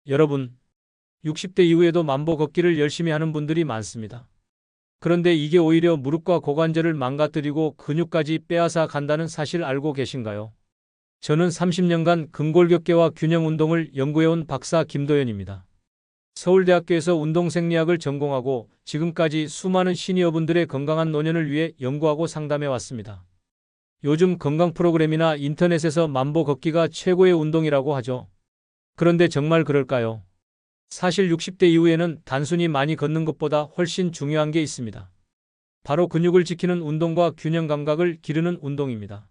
여러분, 60대 이후에도 만보 걷기를 열심히 하는 분들이 많습니다. 그런데 이게 오히려 무릎과 고관절을 망가뜨리고 근육까지 빼앗아 간다는 사실 알고 계신가요? 저는 30년간 근골격계와 균형 운동을 연구해온 박사 김도연입니다. 서울대학교에서 운동생리학을 전공하고 지금까지 수많은 시니어분들의 건강한 노년을 위해 연구하고 상담해 왔습니다. 요즘 건강 프로그램이나 인터넷에서 만보 걷기가 최고의 운동이라고 하죠. 그런데 정말 그럴까요? 사실 60대 이후에는 단순히 많이 걷는 것보다 훨씬 중요한 게 있습니다. 바로 근육을 지키는 운동과 균형 감각을 기르는 운동입니다.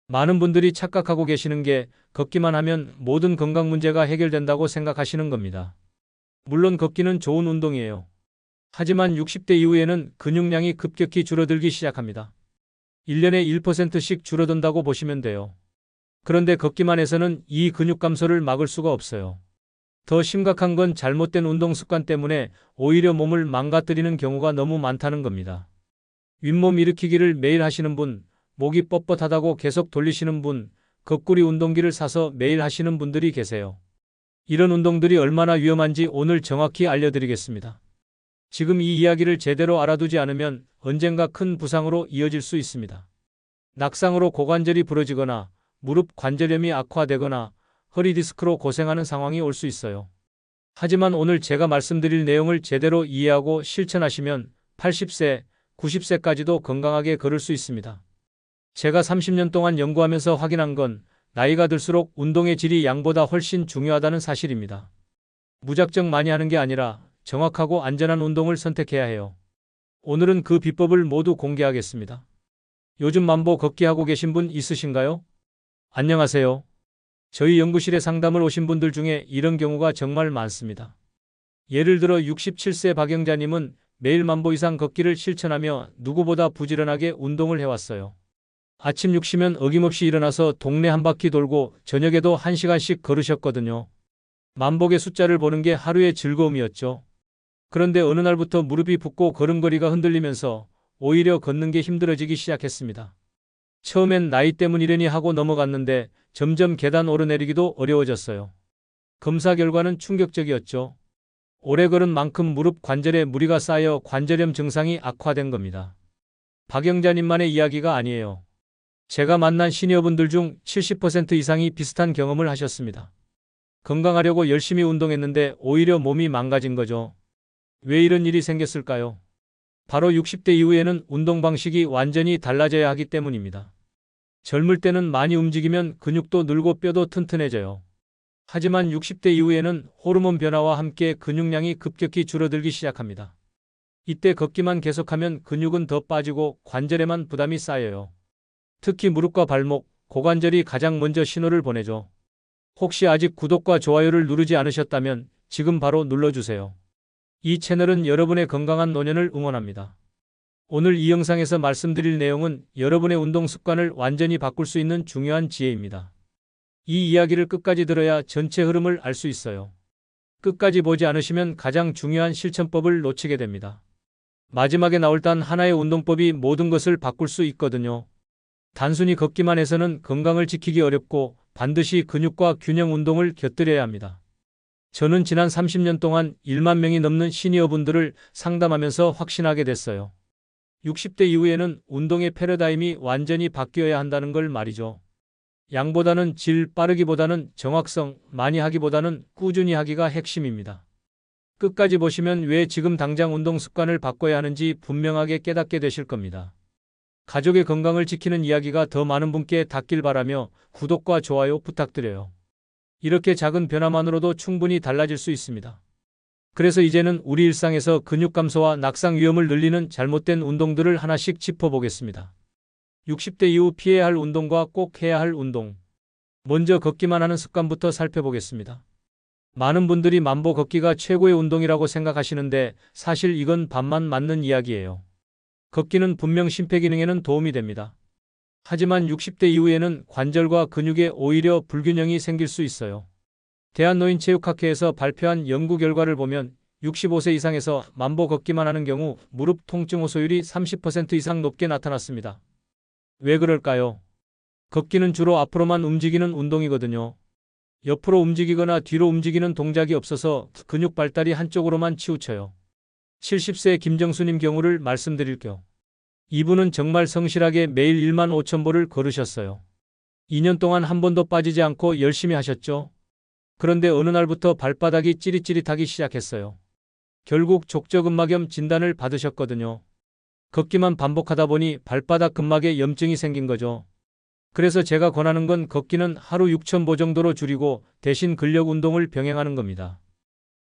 많은 분들이 착각하고 계시는 게 걷기만 하면 모든 건강 문제가 해결된다고 생각하시는 겁니다. 물론 걷기는 좋은 운동이에요. 하지만 60대 이후에는 근육량이 급격히 줄어들기 시작합니다. 1년에 1%씩 줄어든다고 보시면 돼요. 그런데 걷기만 해서는 이 근육 감소를 막을 수가 없어요. 더 심각한 건 잘못된 운동 습관 때문에 오히려 몸을 망가뜨리는 경우가 너무 많다는 겁니다. 윗몸 일으키기를 매일 하시는 분, 목이 뻣뻣하다고 계속 돌리시는 분, 거꾸리 운동기를 사서 매일 하시는 분들이 계세요. 이런 운동들이 얼마나 위험한지 오늘 정확히 알려드리겠습니다. 지금 이 이야기를 제대로 알아두지 않으면 언젠가 큰 부상으로 이어질 수 있습니다. 낙상으로 고관절이 부러지거나 무릎 관절염이 악화되거나 허리 디스크로 고생하는 상황이 올 수 있어요. 하지만 오늘 제가 말씀드릴 내용을 제대로 이해하고 실천하시면 80세, 90세까지도 건강하게 걸을 수 있습니다. 제가 30년 동안 연구하면서 확인한 건 나이가 들수록 운동의 질이 양보다 훨씬 중요하다는 사실입니다. 무작정 많이 하는 게 아니라 정확하고 안전한 운동을 선택해야 해요. 오늘은 그 비법을 모두 공개하겠습니다. 요즘 만보 걷기 하고 계신 분 있으신가요? 안녕하세요. 저희 연구실에 상담을 오신 분들 중에 이런 경우가 정말 많습니다. 예를 들어 67세 박영자님은 매일 만보 이상 걷기를 실천하며 누구보다 부지런하게 운동을 해왔어요. 아침 6시면 어김없이 일어나서 동네 한 바퀴 돌고 저녁에도 1시간씩 걸으셨거든요. 만복의 숫자를 보는 게 하루의 즐거움이었죠. 그런데 어느 날부터 무릎이 붓고 걸음걸이가 흔들리면서 오히려 걷는 게 힘들어지기 시작했습니다. 처음엔 나이 때문이려니 하고 넘어갔는데 점점 계단 오르내리기도 어려워졌어요. 검사 결과는 충격적이었죠. 오래 걸은 만큼 무릎 관절에 무리가 쌓여 관절염 증상이 악화된 겁니다. 박영자님만의 이야기가 아니에요. 제가 만난 시니어분들 중 70% 이상이 비슷한 경험을 하셨습니다. 건강하려고 열심히 운동했는데 오히려 몸이 망가진 거죠. 왜 이런 일이 생겼을까요? 바로 60대 이후에는 운동 방식이 완전히 달라져야 하기 때문입니다. 젊을 때는 많이 움직이면 근육도 늘고 뼈도 튼튼해져요. 하지만 60대 이후에는 호르몬 변화와 함께 근육량이 급격히 줄어들기 시작합니다. 이때 걷기만 계속하면 근육은 더 빠지고 관절에만 부담이 쌓여요. 특히 무릎과 발목, 고관절이 가장 먼저 신호를 보내죠. 혹시 아직 구독과 좋아요를 누르지 않으셨다면 지금 바로 눌러주세요. 이 채널은 여러분의 건강한 노년을 응원합니다. 오늘 이 영상에서 말씀드릴 내용은 여러분의 운동 습관을 완전히 바꿀 수 있는 중요한 지혜입니다. 이 이야기를 끝까지 들어야 전체 흐름을 알 수 있어요. 끝까지 보지 않으시면 가장 중요한 실천법을 놓치게 됩니다. 마지막에 나올 단 하나의 운동법이 모든 것을 바꿀 수 있거든요. 단순히 걷기만 해서는 건강을 지키기 어렵고 반드시 근육과 균형 운동을 곁들여야 합니다. 저는 지난 30년 동안 1만 명이 넘는 시니어분들을 상담하면서 확신하게 됐어요. 60대 이후에는 운동의 패러다임이 완전히 바뀌어야 한다는 걸 말이죠. 양보다는 질, 빠르기보다는 정확성, 많이 하기보다는 꾸준히 하기가 핵심입니다. 끝까지 보시면 왜 지금 당장 운동 습관을 바꿔야 하는지 분명하게 깨닫게 되실 겁니다. 가족의 건강을 지키는 이야기가 더 많은 분께 닿길 바라며 구독과 좋아요 부탁드려요. 이렇게 작은 변화만으로도 충분히 달라질 수 있습니다. 그래서 이제는 우리 일상에서 근육 감소와 낙상 위험을 늘리는 잘못된 운동들을 하나씩 짚어보겠습니다. 60대 이후 피해야 할 운동과 꼭 해야 할 운동. 먼저 걷기만 하는 습관부터 살펴보겠습니다. 많은 분들이 만보 걷기가 최고의 운동이라고 생각하시는데 사실 이건 반만 맞는 이야기예요. 걷기는 분명 심폐기능에는 도움이 됩니다. 하지만 60대 이후에는 관절과 근육에 오히려 불균형이 생길 수 있어요. 대한노인체육학회에서 발표한 연구 결과를 보면 65세 이상에서 만보 걷기만 하는 경우 무릎 통증 호소율이 30% 이상 높게 나타났습니다. 왜 그럴까요? 걷기는 주로 앞으로만 움직이는 운동이거든요. 옆으로 움직이거나 뒤로 움직이는 동작이 없어서 근육 발달이 한쪽으로만 치우쳐요. 70세 김정수님 경우를 말씀드릴게요. 이분은 정말 성실하게 매일 1만 5천 보를 걸으셨어요. 2년 동안 한 번도 빠지지 않고 열심히 하셨죠. 그런데 어느 날부터 발바닥이 찌릿찌릿하기 시작했어요. 결국 족저근막염 진단을 받으셨거든요. 걷기만 반복하다 보니 발바닥 근막에 염증이 생긴 거죠. 그래서 제가 권하는 건 걷기는 하루 6,000보 정도로 줄이고 대신 근력 운동을 병행하는 겁니다.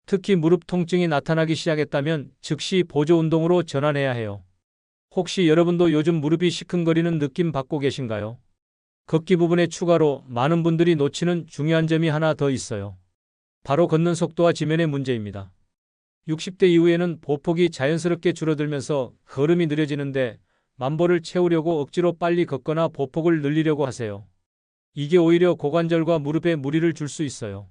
특히 무릎 통증이 나타나기 시작했다면 즉시 보조 운동으로 전환해야 해요. 혹시 여러분도 요즘 무릎이 시큰거리는 느낌 받고 계신가요? 걷기 부분에 추가로 많은 분들이 놓치는 중요한 점이 하나 더 있어요. 바로 걷는 속도와 지면의 문제입니다. 60대 이후에는 보폭이 자연스럽게 줄어들면서 걸음이 느려지는데 만보를 채우려고 억지로 빨리 걷거나 보폭을 늘리려고 하세요. 이게 오히려 고관절과 무릎에 무리를 줄 수 있어요.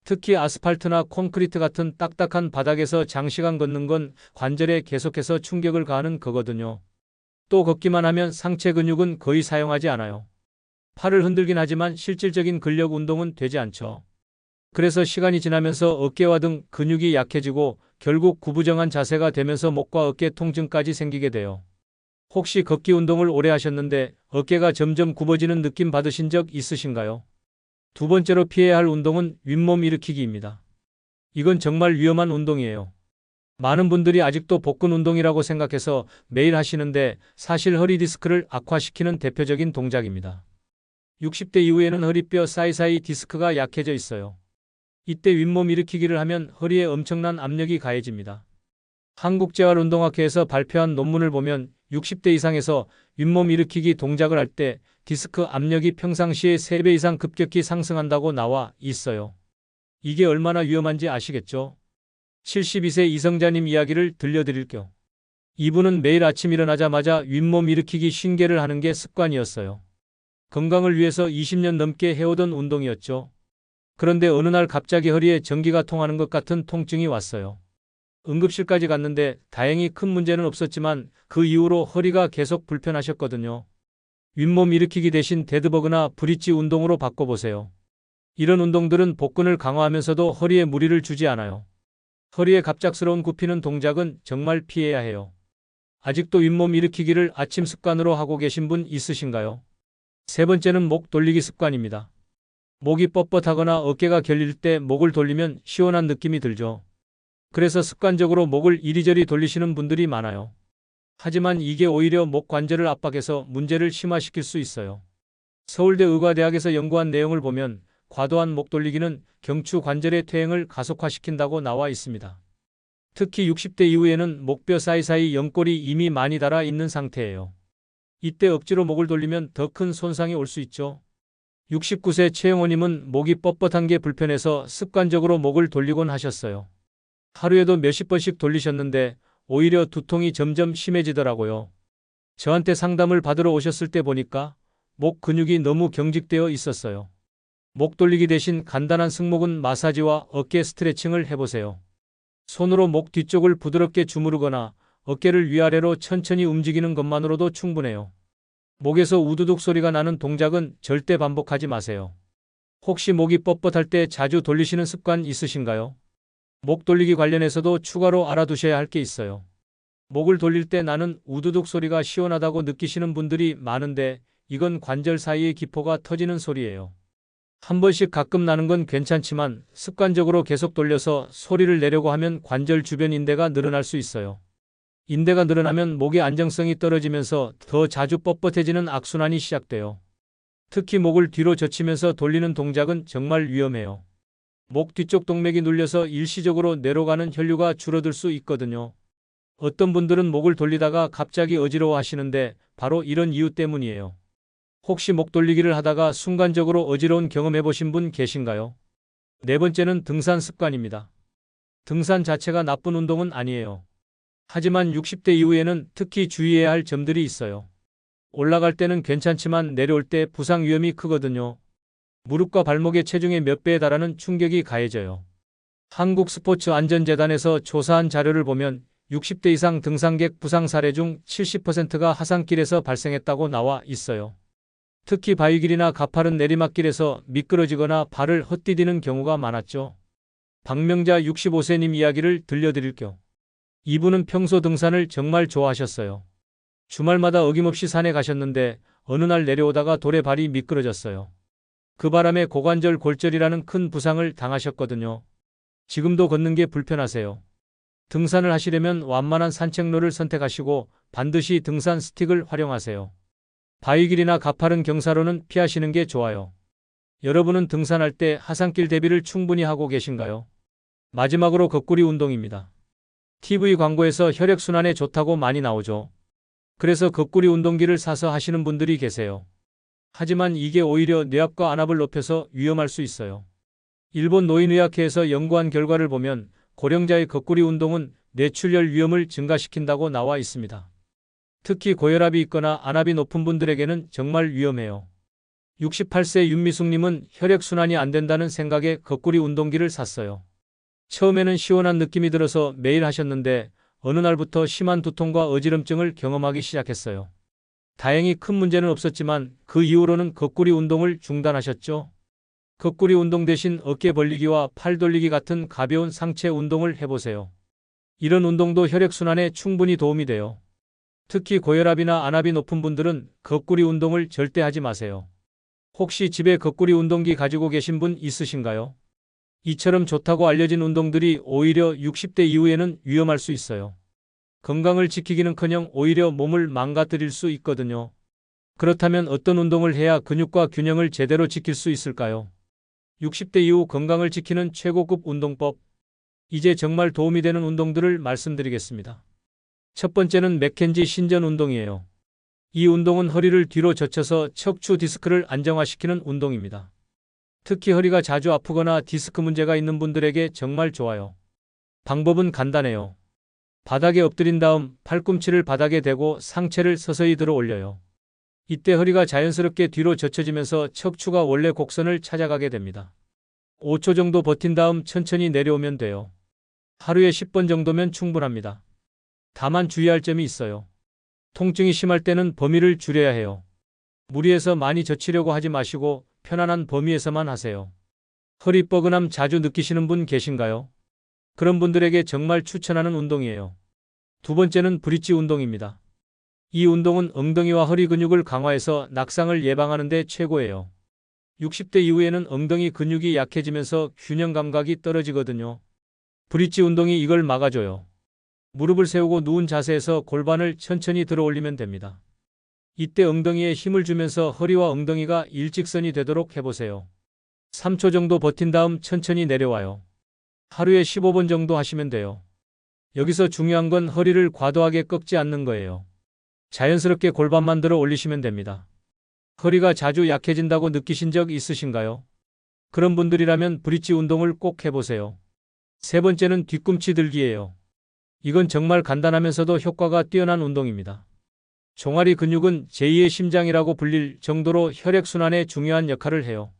특히 아스팔트나 콘크리트 같은 딱딱한 바닥에서 장시간 걷는 건 관절에 계속해서 충격을 가하는 거거든요. 또 걷기만 하면 상체 근육은 거의 사용하지 않아요. 팔을 흔들긴 하지만 실질적인 근력 운동은 되지 않죠. 그래서 시간이 지나면서 어깨와 등 근육이 약해지고 결국 구부정한 자세가 되면서 목과 어깨 통증까지 생기게 돼요. 혹시 걷기 운동을 오래 하셨는데 어깨가 점점 굽어지는 느낌 받으신 적 있으신가요? 두 번째로 피해야 할 운동은 윗몸 일으키기입니다. 이건 정말 위험한 운동이에요. 많은 분들이 아직도 복근 운동이라고 생각해서 매일 하시는데 사실 허리 디스크를 악화시키는 대표적인 동작입니다. 60대 이후에는 허리뼈 사이사이 디스크가 약해져 있어요. 이때 윗몸 일으키기를 하면 허리에 엄청난 압력이 가해집니다. 한국재활운동학회에서 발표한 논문을 보면 60대 이상에서 윗몸 일으키기 동작을 할 때 디스크 압력이 평상시에 3배 이상 급격히 상승한다고 나와 있어요. 이게 얼마나 위험한지 아시겠죠? 72세 이성자님 이야기를 들려드릴게요. 이분은 매일 아침 일어나자마자 윗몸 일으키기 50개를 하는 게 습관이었어요. 건강을 위해서 20년 넘게 해오던 운동이었죠. 그런데 어느 날 갑자기 허리에 전기가 통하는 것 같은 통증이 왔어요. 응급실까지 갔는데 다행히 큰 문제는 없었지만 그 이후로 허리가 계속 불편하셨거든요. 윗몸 일으키기 대신 데드버그나 브릿지 운동으로 바꿔보세요. 이런 운동들은 복근을 강화하면서도 허리에 무리를 주지 않아요. 허리에 갑작스러운 굽히는 동작은 정말 피해야 해요. 아직도 윗몸 일으키기를 아침 습관으로 하고 계신 분 있으신가요? 세 번째는 목 돌리기 습관입니다. 목이 뻣뻣하거나 어깨가 결릴 때 목을 돌리면 시원한 느낌이 들죠. 그래서 습관적으로 목을 이리저리 돌리시는 분들이 많아요. 하지만 이게 오히려 목 관절을 압박해서 문제를 심화시킬 수 있어요. 서울대 의과대학에서 연구한 내용을 보면 과도한 목 돌리기는 경추 관절의 퇴행을 가속화시킨다고 나와 있습니다. 특히 60대 이후에는 목뼈 사이사이 연골이 이미 많이 닳아 있는 상태예요. 이때 억지로 목을 돌리면 더 큰 손상이 올 수 있죠. 69세 최영호님은 목이 뻣뻣한 게 불편해서 습관적으로 목을 돌리곤 하셨어요. 하루에도 몇십 번씩 돌리셨는데 오히려 두통이 점점 심해지더라고요. 저한테 상담을 받으러 오셨을 때 보니까 목 근육이 너무 경직되어 있었어요. 목 돌리기 대신 간단한 승모근 마사지와 어깨 스트레칭을 해보세요. 손으로 목 뒤쪽을 부드럽게 주무르거나 어깨를 위아래로 천천히 움직이는 것만으로도 충분해요. 목에서 우두둑 소리가 나는 동작은 절대 반복하지 마세요. 혹시 목이 뻣뻣할 때 자주 돌리시는 습관 있으신가요? 목 돌리기 관련해서도 추가로 알아두셔야 할 게 있어요. 목을 돌릴 때 나는 우두둑 소리가 시원하다고 느끼시는 분들이 많은데 이건 관절 사이의 기포가 터지는 소리예요. 한 번씩 가끔 나는 건 괜찮지만 습관적으로 계속 돌려서 소리를 내려고 하면 관절 주변 인대가 늘어날 수 있어요. 인대가 늘어나면 목의 안정성이 떨어지면서 더 자주 뻣뻣해지는 악순환이 시작돼요. 특히 목을 뒤로 젖히면서 돌리는 동작은 정말 위험해요. 목 뒤쪽 동맥이 눌려서 일시적으로 내려가는 혈류가 줄어들 수 있거든요. 어떤 분들은 목을 돌리다가 갑자기 어지러워 하시는데 바로 이런 이유 때문이에요. 혹시 목 돌리기를 하다가 순간적으로 어지러운 경험해 보신 분 계신가요? 네 번째는 등산 습관입니다. 등산 자체가 나쁜 운동은 아니에요. 하지만 60대 이후에는 특히 주의해야 할 점들이 있어요. 올라갈 때는 괜찮지만 내려올 때 부상 위험이 크거든요. 무릎과 발목의 체중의 몇 배에 달하는 충격이 가해져요. 한국스포츠안전재단에서 조사한 자료를 보면 60대 이상 등산객 부상 사례 중 70%가 하산길에서 발생했다고 나와 있어요. 특히 바위길이나 가파른 내리막길에서 미끄러지거나 발을 헛디디는 경우가 많았죠. 박명자 65세님 이야기를 들려드릴게요. 이분은 평소 등산을 정말 좋아하셨어요. 주말마다 어김없이 산에 가셨는데 어느 날 내려오다가 돌에 발이 미끄러졌어요. 그 바람에 고관절 골절이라는 큰 부상을 당하셨거든요. 지금도 걷는 게 불편하세요. 등산을 하시려면 완만한 산책로를 선택하시고 반드시 등산 스틱을 활용하세요. 바위길이나 가파른 경사로는 피하시는 게 좋아요. 여러분은 등산할 때 하산길 대비를 충분히 하고 계신가요? 마지막으로 거꾸리 운동입니다. TV 광고에서 혈액순환에 좋다고 많이 나오죠. 그래서 거꾸리 운동기를 사서 하시는 분들이 계세요. 하지만 이게 오히려 뇌압과 안압을 높여서 위험할 수 있어요. 일본 노인의학회에서 연구한 결과를 보면 고령자의 거꾸리 운동은 뇌출혈 위험을 증가시킨다고 나와 있습니다. 특히 고혈압이 있거나 안압이 높은 분들에게는 정말 위험해요. 68세 윤미숙님은 혈액순환이 안 된다는 생각에 거꾸리 운동기를 샀어요. 처음에는 시원한 느낌이 들어서 매일 하셨는데 어느 날부터 심한 두통과 어지럼증을 경험하기 시작했어요. 다행히 큰 문제는 없었지만 그 이후로는 거꾸리 운동을 중단하셨죠. 거꾸리 운동 대신 어깨 벌리기와 팔 돌리기 같은 가벼운 상체 운동을 해보세요. 이런 운동도 혈액순환에 충분히 도움이 돼요. 특히 고혈압이나 안압이 높은 분들은 거꾸리 운동을 절대 하지 마세요. 혹시 집에 거꾸리 운동기 가지고 계신 분 있으신가요? 이처럼 좋다고 알려진 운동들이 오히려 60대 이후에는 위험할 수 있어요. 건강을 지키기는커녕 오히려 몸을 망가뜨릴 수 있거든요. 그렇다면 어떤 운동을 해야 근육과 균형을 제대로 지킬 수 있을까요? 60대 이후 건강을 지키는 최고급 운동법. 이제 정말 도움이 되는 운동들을 말씀드리겠습니다. 첫 번째는 맥켄지 신전 운동이에요. 이 운동은 허리를 뒤로 젖혀서 척추 디스크를 안정화시키는 운동입니다. 특히 허리가 자주 아프거나 디스크 문제가 있는 분들에게 정말 좋아요. 방법은 간단해요. 바닥에 엎드린 다음 팔꿈치를 바닥에 대고 상체를 서서히 들어 올려요. 이때 허리가 자연스럽게 뒤로 젖혀지면서 척추가 원래 곡선을 찾아가게 됩니다. 5초 정도 버틴 다음 천천히 내려오면 돼요. 하루에 10번 정도면 충분합니다. 다만 주의할 점이 있어요. 통증이 심할 때는 범위를 줄여야 해요. 무리해서 많이 젖히려고 하지 마시고 편안한 범위에서만 하세요. 허리 뻐근함 자주 느끼시는 분 계신가요? 그런 분들에게 정말 추천하는 운동이에요. 두 번째는 브릿지 운동입니다. 이 운동은 엉덩이와 허리 근육을 강화해서 낙상을 예방하는 데 최고예요. 60대 이후에는 엉덩이 근육이 약해지면서 균형 감각이 떨어지거든요. 브릿지 운동이 이걸 막아줘요. 무릎을 세우고 누운 자세에서 골반을 천천히 들어 올리면 됩니다. 이때 엉덩이에 힘을 주면서 허리와 엉덩이가 일직선이 되도록 해보세요. 3초 정도 버틴 다음 천천히 내려와요. 하루에 15번 정도 하시면 돼요. 여기서 중요한 건 허리를 과도하게 꺾지 않는 거예요. 자연스럽게 골반만 들어 올리시면 됩니다. 허리가 자주 약해진다고 느끼신 적 있으신가요? 그런 분들이라면 브릿지 운동을 꼭 해보세요. 세 번째는 뒤꿈치 들기예요. 이건 정말 간단하면서도 효과가 뛰어난 운동입니다. 종아리 근육은 제2의 심장이라고 불릴 정도로 혈액순환에 중요한 역할을 해요.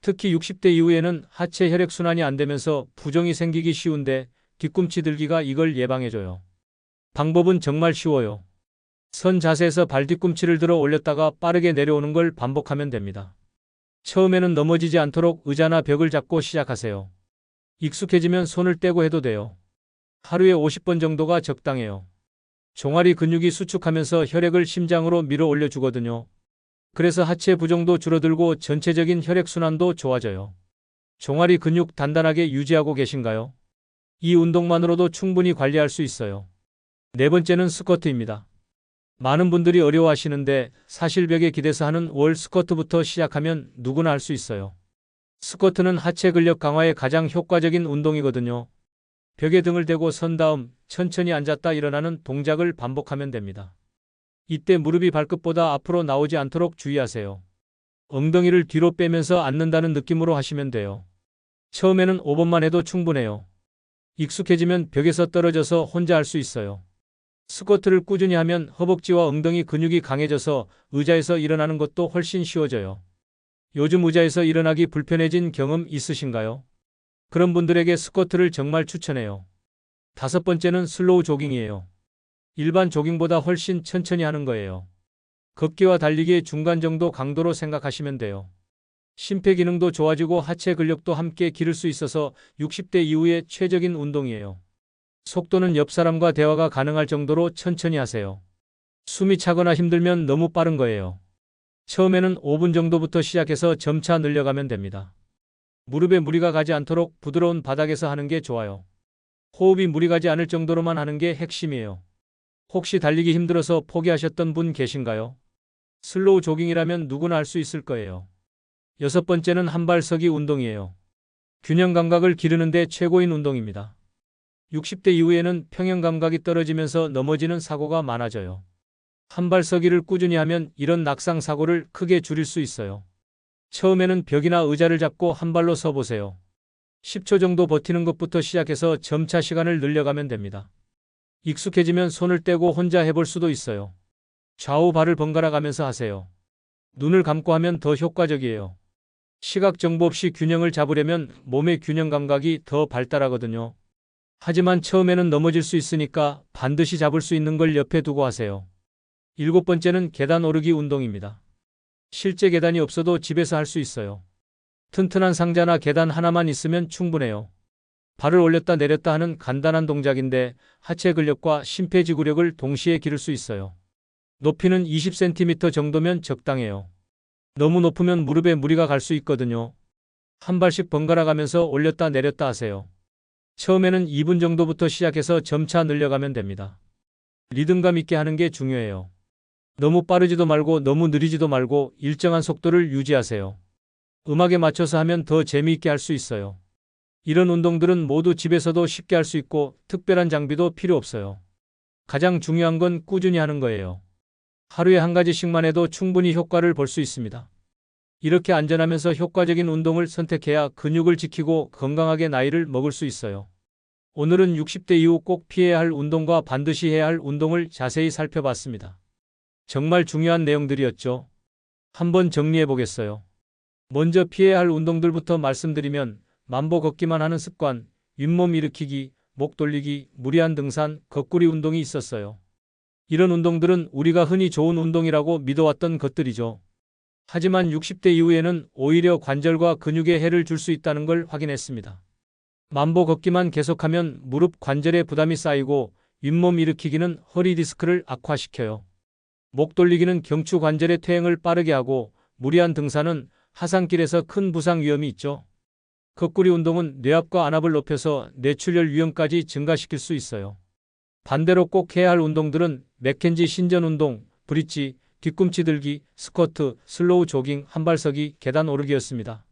특히 60대 이후에는 하체 혈액순환이 안 되면서 부종이 생기기 쉬운데 뒤꿈치 들기가 이걸 예방해줘요. 방법은 정말 쉬워요. 선 자세에서 발 뒤꿈치를 들어 올렸다가 빠르게 내려오는 걸 반복하면 됩니다. 처음에는 넘어지지 않도록 의자나 벽을 잡고 시작하세요. 익숙해지면 손을 떼고 해도 돼요. 하루에 50번 정도가 적당해요. 종아리 근육이 수축하면서 혈액을 심장으로 밀어 올려주거든요. 그래서 하체 부종도 줄어들고 전체적인 혈액순환도 좋아져요. 종아리 근육 단단하게 유지하고 계신가요? 이 운동만으로도 충분히 관리할 수 있어요. 네 번째는 스쿼트입니다. 많은 분들이 어려워하시는데 사실 벽에 기대서 하는 월 스쿼트부터 시작하면 누구나 할 수 있어요. 스쿼트는 하체 근력 강화에 가장 효과적인 운동이거든요. 벽에 등을 대고 선 다음 천천히 앉았다 일어나는 동작을 반복하면 됩니다. 이때 무릎이 발끝보다 앞으로 나오지 않도록 주의하세요. 엉덩이를 뒤로 빼면서 앉는다는 느낌으로 하시면 돼요. 처음에는 5번만 해도 충분해요. 익숙해지면 벽에서 떨어져서 혼자 할 수 있어요. 스쿼트를 꾸준히 하면 허벅지와 엉덩이 근육이 강해져서 의자에서 일어나는 것도 훨씬 쉬워져요. 요즘 의자에서 일어나기 불편해진 경험 있으신가요? 그런 분들에게 스쿼트를 정말 추천해요. 다섯 번째는 슬로우 조깅이에요. 일반 조깅보다 훨씬 천천히 하는 거예요. 걷기와 달리기의 중간 정도 강도로 생각하시면 돼요. 심폐기능도 좋아지고 하체 근력도 함께 기를 수 있어서 60대 이후의 최적인 운동이에요. 속도는 옆 사람과 대화가 가능할 정도로 천천히 하세요. 숨이 차거나 힘들면 너무 빠른 거예요. 처음에는 5분 정도부터 시작해서 점차 늘려가면 됩니다. 무릎에 무리가 가지 않도록 부드러운 바닥에서 하는 게 좋아요. 호흡이 무리 가지 않을 정도로만 하는 게 핵심이에요. 혹시 달리기 힘들어서 포기하셨던 분 계신가요? 슬로우 조깅이라면 누구나 할 수 있을 거예요. 6번째는 한발서기 운동이에요. 균형 감각을 기르는 데 최고인 운동입니다. 60대 이후에는 평형 감각이 떨어지면서 넘어지는 사고가 많아져요. 한발서기를 꾸준히 하면 이런 낙상 사고를 크게 줄일 수 있어요. 처음에는 벽이나 의자를 잡고 한 발로 서 보세요. 10초 정도 버티는 것부터 시작해서 점차 시간을 늘려가면 됩니다. 익숙해지면 손을 떼고 혼자 해볼 수도 있어요. 좌우 발을 번갈아 가면서 하세요. 눈을 감고 하면 더 효과적이에요. 시각 정보 없이 균형을 잡으려면 몸의 균형 감각이 더 발달하거든요. 하지만 처음에는 넘어질 수 있으니까 반드시 잡을 수 있는 걸 옆에 두고 하세요. 7번째는 계단 오르기 운동입니다. 실제 계단이 없어도 집에서 할 수 있어요. 튼튼한 상자나 계단 하나만 있으면 충분해요. 발을 올렸다 내렸다 하는 간단한 동작인데 하체 근력과 심폐지구력을 동시에 기를 수 있어요. 높이는 20cm 정도면 적당해요. 너무 높으면 무릎에 무리가 갈 수 있거든요. 한 발씩 번갈아 가면서 올렸다 내렸다 하세요. 처음에는 2분 정도부터 시작해서 점차 늘려가면 됩니다. 리듬감 있게 하는 게 중요해요. 너무 빠르지도 말고 너무 느리지도 말고 일정한 속도를 유지하세요. 음악에 맞춰서 하면 더 재미있게 할 수 있어요. 이런 운동들은 모두 집에서도 쉽게 할 수 있고 특별한 장비도 필요 없어요. 가장 중요한 건 꾸준히 하는 거예요. 하루에 한 가지씩만 해도 충분히 효과를 볼 수 있습니다. 이렇게 안전하면서 효과적인 운동을 선택해야 근육을 지키고 건강하게 나이를 먹을 수 있어요. 오늘은 60대 이후 꼭 피해야 할 운동과 반드시 해야 할 운동을 자세히 살펴봤습니다. 정말 중요한 내용들이었죠. 한번 정리해 보겠어요. 먼저 피해야 할 운동들부터 말씀드리면 만보 걷기만 하는 습관, 윗몸 일으키기, 목 돌리기, 무리한 등산, 거꾸리 운동이 있었어요. 이런 운동들은 우리가 흔히 좋은 운동이라고 믿어왔던 것들이죠. 하지만 60대 이후에는 오히려 관절과 근육에 해를 줄 수 있다는 걸 확인했습니다. 만보 걷기만 계속하면 무릎 관절에 부담이 쌓이고 윗몸 일으키기는 허리 디스크를 악화시켜요. 목 돌리기는 경추 관절의 퇴행을 빠르게 하고 무리한 등산은 하산길에서 큰 부상 위험이 있죠. 거꾸리 운동은 뇌압과 안압을 높여서 뇌출혈 위험까지 증가시킬 수 있어요. 반대로 꼭 해야 할 운동들은 맥켄지 신전 운동, 브릿지, 뒤꿈치 들기, 스쿼트, 슬로우 조깅, 한발서기, 계단 오르기였습니다.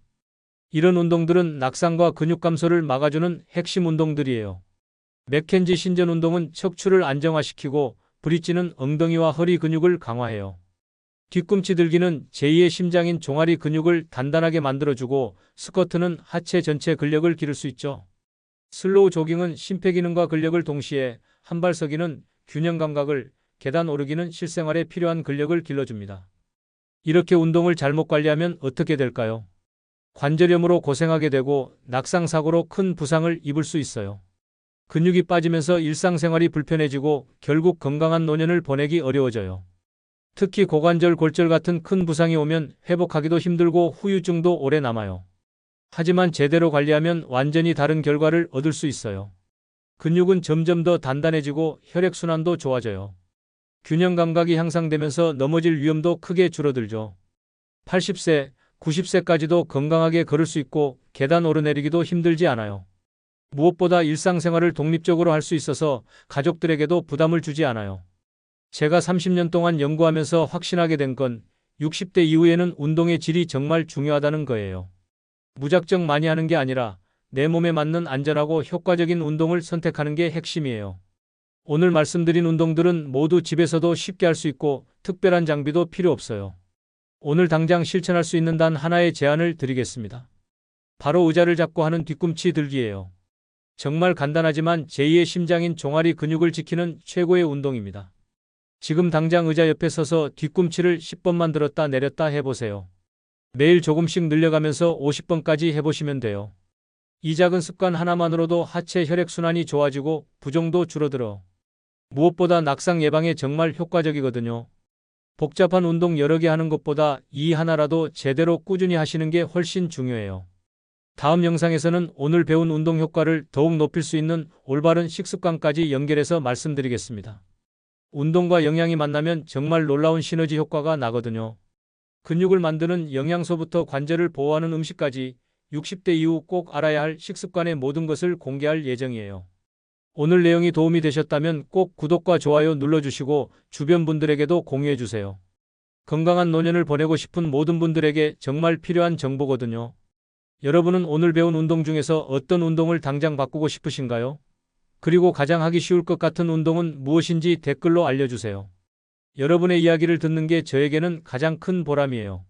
이런 운동들은 낙상과 근육 감소를 막아주는 핵심 운동들이에요. 맥켄지 신전 운동은 척추를 안정화시키고 브릿지는 엉덩이와 허리 근육을 강화해요. 뒤꿈치 들기는 제2의 심장인 종아리 근육을 단단하게 만들어주고 스쿼트는 하체 전체 근력을 기를 수 있죠. 슬로우 조깅은 심폐기능과 근력을 동시에 한발서기는 균형 감각을, 계단 오르기는 실생활에 필요한 근력을 길러줍니다. 이렇게 운동을 잘못 관리하면 어떻게 될까요? 관절염으로 고생하게 되고 낙상사고로 큰 부상을 입을 수 있어요. 근육이 빠지면서 일상생활이 불편해지고 결국 건강한 노년을 보내기 어려워져요. 특히 고관절, 골절 같은 큰 부상이 오면 회복하기도 힘들고 후유증도 오래 남아요. 하지만 제대로 관리하면 완전히 다른 결과를 얻을 수 있어요. 근육은 점점 더 단단해지고 혈액순환도 좋아져요. 균형 감각이 향상되면서 넘어질 위험도 크게 줄어들죠. 80세, 90세까지도 건강하게 걸을 수 있고 계단 오르내리기도 힘들지 않아요. 무엇보다 일상생활을 독립적으로 할 수 있어서 가족들에게도 부담을 주지 않아요. 제가 30년 동안 연구하면서 확신하게 된 건 60대 이후에는 운동의 질이 정말 중요하다는 거예요. 무작정 많이 하는 게 아니라 내 몸에 맞는 안전하고 효과적인 운동을 선택하는 게 핵심이에요. 오늘 말씀드린 운동들은 모두 집에서도 쉽게 할 수 있고 특별한 장비도 필요 없어요. 오늘 당장 실천할 수 있는 단 하나의 제안을 드리겠습니다. 바로 의자를 잡고 하는 뒤꿈치 들기예요. 정말 간단하지만 제2의 심장인 종아리 근육을 지키는 최고의 운동입니다. 지금 당장 의자 옆에 서서 뒤꿈치를 10번만 들었다 내렸다 해보세요. 매일 조금씩 늘려가면서 50번까지 해보시면 돼요. 이 작은 습관 하나만으로도 하체 혈액순환이 좋아지고 부종도 줄어들어. 무엇보다 낙상 예방에 정말 효과적이거든요. 복잡한 운동 여러 개 하는 것보다 이 하나라도 제대로 꾸준히 하시는 게 훨씬 중요해요. 다음 영상에서는 오늘 배운 운동 효과를 더욱 높일 수 있는 올바른 식습관까지 연결해서 말씀드리겠습니다. 운동과 영양이 만나면 정말 놀라운 시너지 효과가 나거든요. 근육을 만드는 영양소부터 관절을 보호하는 음식까지 60대 이후 꼭 알아야 할 식습관의 모든 것을 공개할 예정이에요. 오늘 내용이 도움이 되셨다면 꼭 구독과 좋아요 눌러주시고 주변 분들에게도 공유해주세요. 건강한 노년을 보내고 싶은 모든 분들에게 정말 필요한 정보거든요. 여러분은 오늘 배운 운동 중에서 어떤 운동을 당장 바꾸고 싶으신가요? 그리고 가장 하기 쉬울 것 같은 운동은 무엇인지 댓글로 알려주세요. 여러분의 이야기를 듣는 게 저에게는 가장 큰 보람이에요.